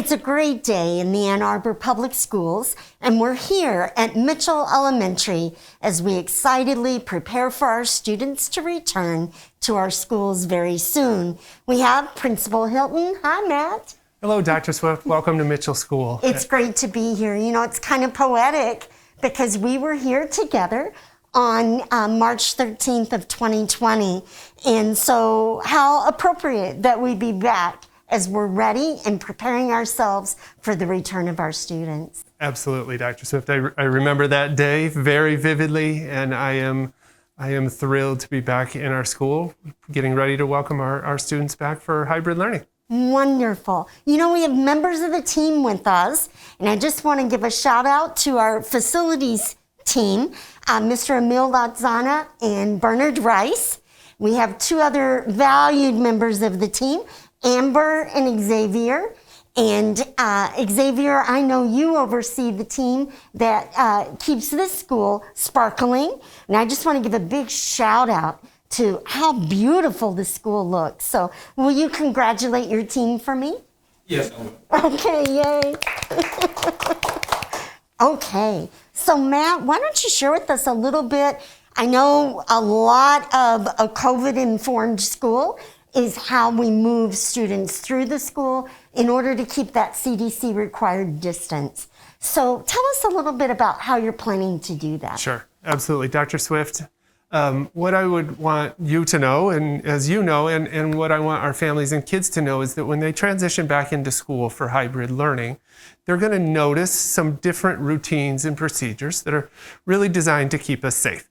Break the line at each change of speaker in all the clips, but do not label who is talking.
It's a great day in the Ann Arbor Public Schools, and we're here at Mitchell Elementary as we excitedly prepare for our students to return to our schools very soon. We have Principal Hilton. Hi, Matt.
Hello, Dr. Swift. Welcome to Mitchell School.
It's great to be here. You know, it's kind of poetic because we were here together on March 13th of 2020. And so how appropriate that we be back as we're ready and preparing ourselves for the return of our students.
Absolutely, Dr. Swift. I remember that day very vividly, and I am thrilled to be back in our school, getting ready to welcome our students back for hybrid learning.
Wonderful. You know, we have members of the team with us, and I just want to give a shout out to our facilities team, Mr. Emil Latzana and Bernard Rice. We have two other valued members of the team, Amber and Xavier. And Xavier, I know you oversee the team that keeps this school sparkling. And I just want to give a big shout out to how beautiful the school looks. So will you congratulate your team for me?
Yes, I will.
Okay, yay. Okay, so Matt, why don't you share with us a little bit? I know a lot of a COVID-informed school is how we move students through the school in order to keep that CDC required distance. So tell us a little bit about how you're planning to do that.
Sure, absolutely. Dr. Swift, what I would want you to know, and as you know, and what I want our families and kids to know is that when they transition back into school for hybrid learning, they're going to notice some different routines and procedures that are really designed to keep us safe.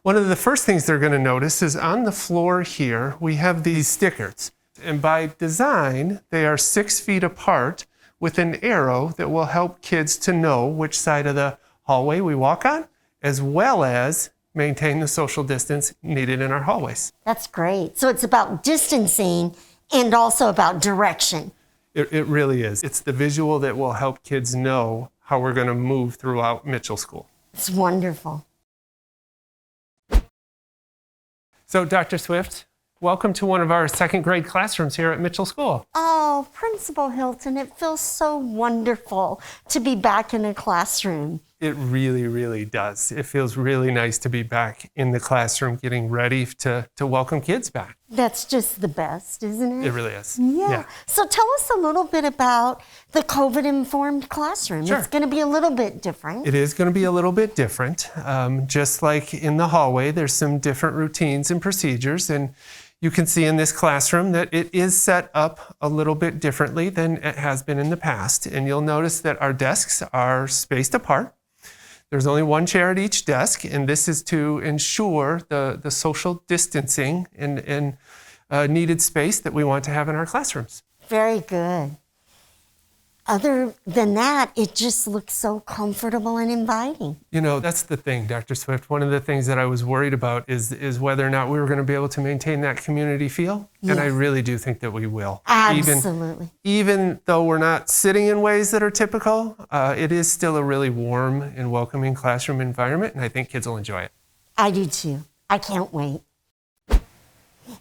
One of the first things they're going to notice is on the floor here, we have these stickers. And by design, they are 6 feet apart with an arrow that will help kids to know which side of the hallway we walk on, as well as maintain the social distance needed in our hallways.
That's great. So it's about distancing and also about direction.
It really is. It's the visual that will help kids know how we're going to move throughout Mitchell School.
It's wonderful.
So, Dr. Swift, welcome to one of our second grade classrooms here at Mitchell School.
Oh, Principal Hilton, it feels so wonderful to be back in a classroom.
It really, really does. It feels really nice to be back in the classroom, getting ready to welcome kids back.
That's just the best, isn't it?
It really is.
Yeah. So tell us a little bit about the COVID-informed classroom.
Sure.
It's going to be a little bit different.
It is going to be a little bit different. Just like in the hallway, there's some different routines and procedures, and you can see in this classroom that it is set up a little bit differently than it has been in the past. And you'll notice that our desks are spaced apart. There's only one chair at each desk, and this is to ensure the social distancing and needed space that we want to have in our classrooms.
Very good. Other than that, it just looks so comfortable and inviting.
You know, that's the thing, Dr. Swift. One of the things that I was worried about is whether or not we were going to be able to maintain that community feel.
Yes.
And I really do think that we will.
Absolutely.
Even though we're not sitting in ways that are typical, it is still a really warm and welcoming classroom environment, and I think kids will enjoy it.
I do too. I can't wait.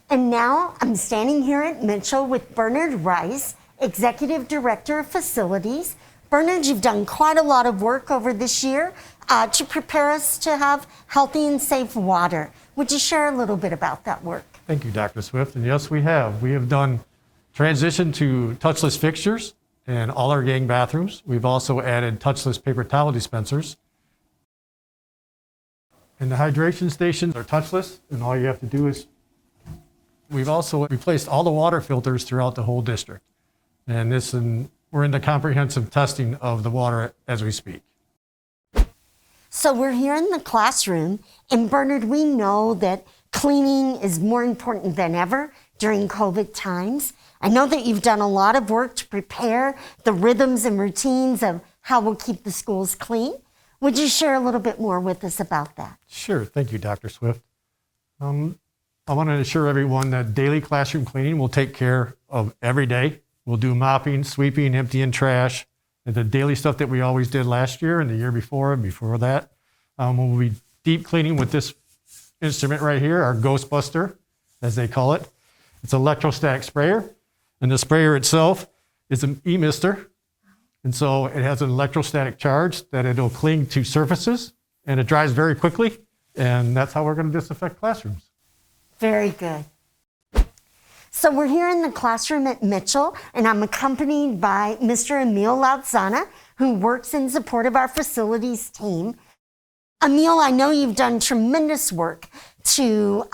And now I'm standing here at Mitchell with Bernard Rice, Executive Director of Facilities. Bernard, you've done quite a lot of work over this year to prepare us to have healthy and safe water. Would you share a little bit about that work?
Thank you, Dr. Swift. And yes, we have. We have done transition to touchless fixtures in all our gang bathrooms. We've also added touchless paper towel dispensers. And the hydration stations are touchless, and all you have to do is, we've also replaced all the water filters throughout the whole district. And we're in the comprehensive testing of the water as we speak.
So we're here in the classroom, and Bernard, we know that cleaning is more important than ever during COVID times. I know that you've done a lot of work to prepare the rhythms and routines of how we'll keep the schools clean. Would you share a little bit more with us about that?
Sure. Thank you, Dr. Swift. I want to assure everyone that daily classroom cleaning will take care of every day. We'll do mopping, sweeping, emptying trash, and the daily stuff that we always did last year and the year before and before that. We'll be deep cleaning with this instrument right here, our Ghostbuster, as they call it. It's an electrostatic sprayer, and the sprayer itself is an e-mister And so it has an electrostatic charge that it'll cling to surfaces, and it dries very quickly. And that's how we're going to disinfect classrooms.
Very good. So we're here in the classroom at Mitchell, and I'm accompanied by Mr. Emil Lautzana, who works in support of our facilities team. Emil, I know you've done tremendous work to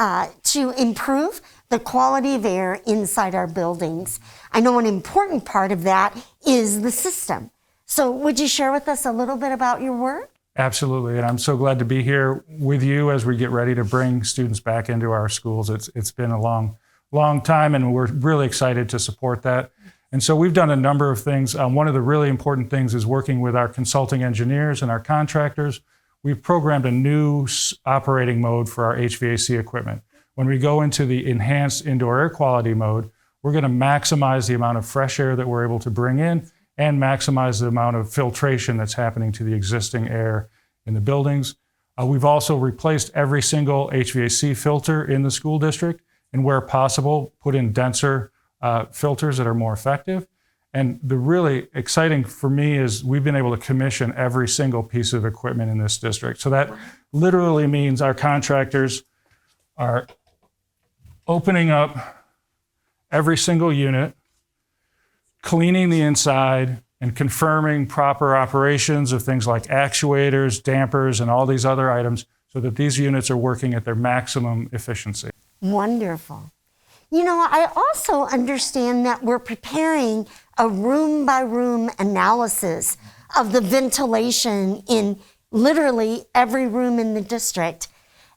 improve the quality of air inside our buildings. I know an important part of that is the system. So would you share with us a little bit about your work?
Absolutely, and I'm so glad to be here with you as we get ready to bring students back into our schools. It's been a long time, and we're really excited to support that. And so we've done a number of things. One of the really important things is working with our consulting engineers and our contractors. We've programmed a new operating mode for our HVAC equipment. When we go into the enhanced indoor air quality mode, we're going to maximize the amount of fresh air that we're able to bring in and maximize the amount of filtration that's happening to the existing air in the buildings. We've also replaced every single HVAC filter in the school district, and where possible, put in denser filters that are more effective. And the really exciting for me is we've been able to commission every single piece of equipment in this district. So that literally means our contractors are opening up every single unit, cleaning the inside, and confirming proper operations of things like actuators, dampers, and all these other items so that these units are working at their maximum efficiency.
Wonderful. You know, I also understand that we're preparing a room-by-room analysis of the ventilation in literally every room in the district.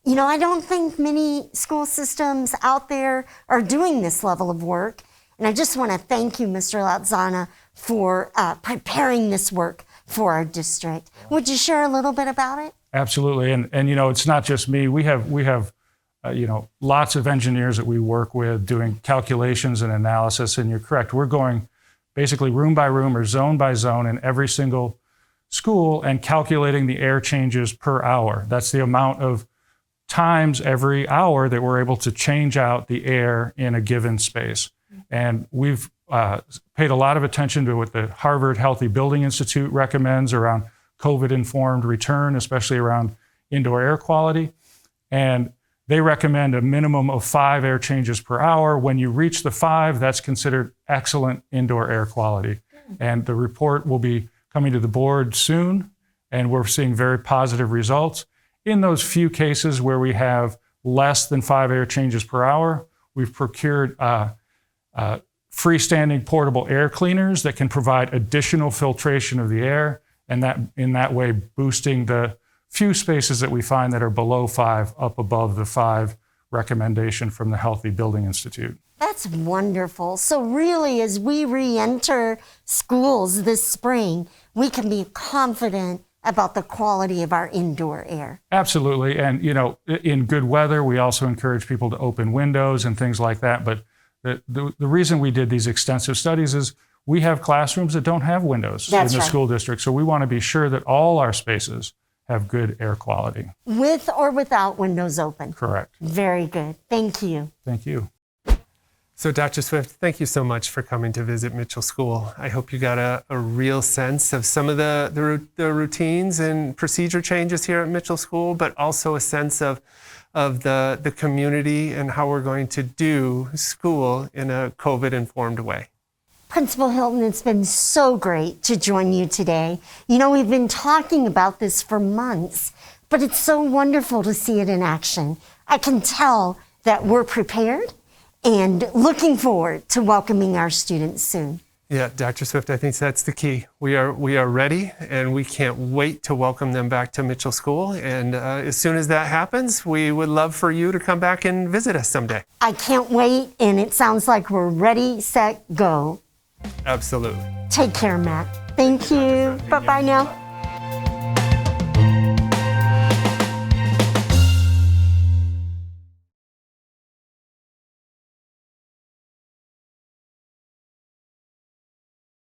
You know, I don't think many school systems out there are doing this level of work. And I just want to thank you, Mr. Lautzana, for preparing this work for our district. Would you share a little bit about it?
Absolutely. And you know, it's not just me. We have lots of engineers that we work with doing calculations and analysis. And you're correct. We're going basically room by room or zone by zone in every single school and calculating the air changes per hour. That's the amount of times every hour that we're able to change out the air in a given space. And we've paid a lot of attention to what the Harvard Healthy Building Institute recommends around COVID-informed return, especially around indoor air quality. And they recommend a minimum of 5 air changes per hour. When you reach the 5, that's considered excellent indoor air quality. And the report will be coming to the board soon, and we're seeing very positive results. In those few cases where we have less than 5 air changes per hour, we've procured freestanding portable air cleaners that can provide additional filtration of the air, and that in that way boosting the few spaces that we find that are below 5 up above the 5 recommendation from the Healthy Building Institute.
That's wonderful. So really, as we re-enter schools this spring, we can be confident about the quality of our indoor air.
Absolutely. And, you know, in good weather, we also encourage people to open windows and things like that. But the reason we did these extensive studies is we have classrooms that don't have windows in the school district. So we want to be sure that all our spaces have good air quality.
With or without windows open.
Correct.
Very good. Thank you.
Thank you.
So Dr. Swift, thank you so much for coming to visit Mitchell School. I hope you got a real sense of some of the routines and procedure changes here at Mitchell School, but also a sense of the community and how we're going to do school in a COVID-informed way.
Principal Hilton, it's been so great to join you today. You know, we've been talking about this for months, but it's so wonderful to see it in action. I can tell that we're prepared and looking forward to welcoming our students soon.
Yeah, Dr. Swift, I think that's the key. We are ready, and we can't wait to welcome them back to Mitchell School. And as soon as that happens, we would love for you to come back and visit us someday.
I can't wait, and it sounds like we're ready, set, go.
Absolutely.
Take care, Matt. Thank you. Bye-bye now.